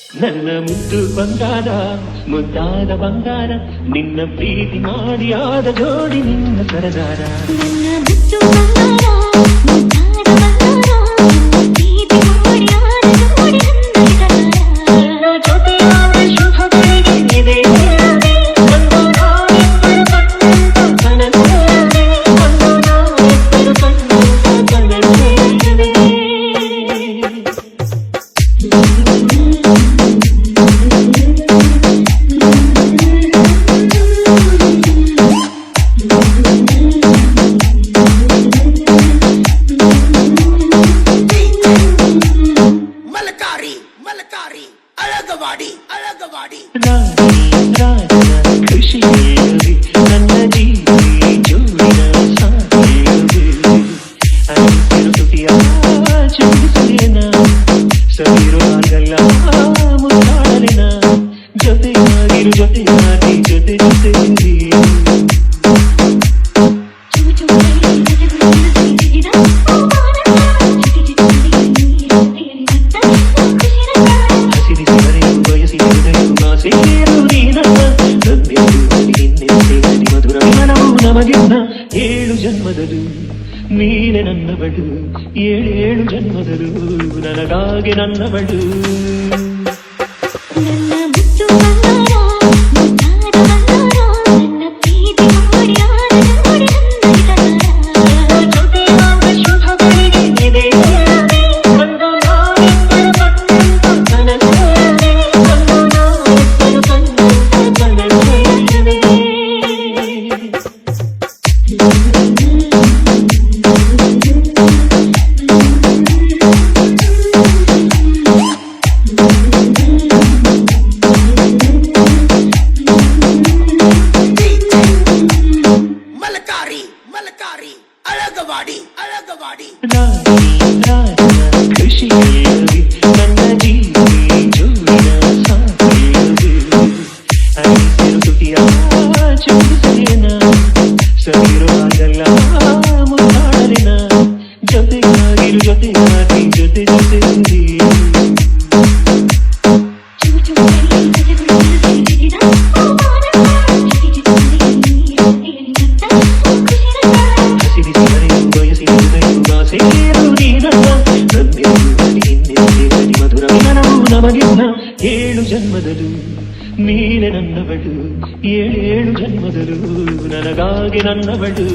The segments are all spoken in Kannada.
ನನ್ನ ಮುದ್ದು ಬಂಗಾರ ಮುದ್ದಾದ ಬಂಗಾರ ನಿನ್ನ ಪ್ರೀತಿ ಮಾಡಿ ಆದ ಜೋಡಿ ನಿನ್ನ ಸರದಾರ ನನ್ನ ಮುದ್ದು ಬಂಗಾರ ಮುದ್ದಾದ ಬಂಗಾರ ನಿನ್ನ ಪ್ರೀತಿ ಮಾಡಿ ಆದ ಜೋಡಿ ನನ್ನ ಸರದಾರ ಜೊತೆಯಾದ ಶುಭ ಬೆಳಗಿನಿದೆ ಒಂದು ನಾವೆಬ್ಬರು ಕಂಡಂತ ಕನಸಿದೆ ಒಂದು ನಾವೆಬ್ಬರು ಕಂಡಂತ ಕನಸಿದೆ ಮಲಕಾರಿ ಅಳಗವಾಡಿ ಖುಷಿಯಲ್ಲಿ ನನ್ನ ಜೀವಿ ಜೋಡಿನ ಸಾಗಿರುವೆ ಅನಿಸಿರು ತುಟಿಯ ಚುಂಬಿಸಲೇನ ಸವಿರುವಾಗಲ್ಲ ಮುದ್ದಾಡಲಿನ ಜೊತೆಯಾಗಿರು ಜೊತೆಯಾಗಿ ಜೊತೆ ಜೊತೆಯಲ್ಲಿ ಏಳು ಜನ್ಮದಲು ನೀನೆ ನನ್ನವಳು ಏಳೇಳು ಜನ್ಮದಲು ನನಗಾಗಿ ನನ್ನವಳು ನನ್ನ ಮುದ್ದು ಬಂಗಾರ ಮುದ್ದಾದ ಬಂಗಾರ ನನ್ನ ಪ್ರೀತಿ ಮಾಡಿ ಆದ ಜೋಡಿ ನನ್ನ ಸರದಾರ ಜೊತೆಯಾದ ಶುಭ ಬೆಳಗಿನಿದೆ ಒಂದು ನಾವೆಬ್ಬರು ಕಂಡಂತ ಕನಸಿದೆ ಒಂದು ನಾವೆಬ್ಬರು ಕಂಡಂತ ಕನಸಿದೆ ಮಲಕಾರಿ ಅಳಗವಾಡಿ ಖುಷಿಯಲ್ಲಿ ನನ್ನ ಜೀವಿ ಜೋಡಿನ ಸಾಗಿರುವೆ ಅನಿಸಿರು ತುಟಿಯ ಚುಂಬಿಸಲೇನ ಸವಿರುವಾಗಲ್ಲ ಮುದ್ದಾಡಲಿನ ಜೊತೆಯಾಗಿರು ಜೊತೆಯಾಗಿ ಜೊತೆ ಜೊತೆಯಲ್ಲಿ ಏಳು ಜನ್ಮದಲು ನೀನೆ ನನ್ನವಳು ಏಳೇಳು ಜನ್ಮದಲು ನನಗಾಗಿ ನನ್ನವಳು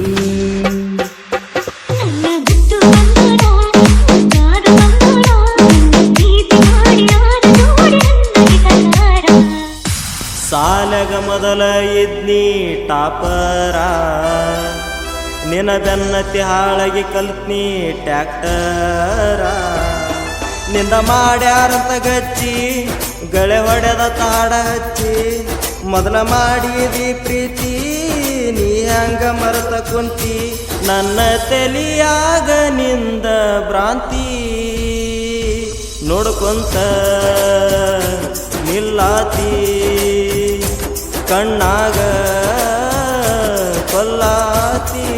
ನನ್ನ ಮುದ್ದು ಬಂಗಾರ ಮುದ್ದಾದ ಬಂಗಾರ ನನ್ನ ಪ್ರೀತಿ ಮಾಡಿ ಆದ ಜೋಡಿ ನನ್ನ ಸರದಾರ ಸಾಲಗ ಮೊದಲ ಇದ್ನಿ ಟಾಪರ ನಿನ ಬೆನ್ನತಿ ಹಾಳಗಿ ಕಲ್ತ್ನಿ ಟ್ಯಾಕ್ಟರ ನಿಂದ ಮಾಡ್ಯಾರಂತ ಗಚ್ಚಿ ಗಳೆ ಹೊಡೆದ ತಾಡ ಹಚ್ಚಿ ಮೊದಲ ಮಾಡಿದಿ ಪ್ರೀತಿ ನೀ ಹಂಗ ಮರೆತ ಕುಂತಿ ನನ್ನ ತಲಿಯಾಗ ನಿಂದ ಭ್ರಾಂತಿ ನೋಡ್ಕೊಂತ ನಿಲ್ಲಾತಿ ಕಣ್ಣಾಗ ಕೊಲ್ಲಾತಿ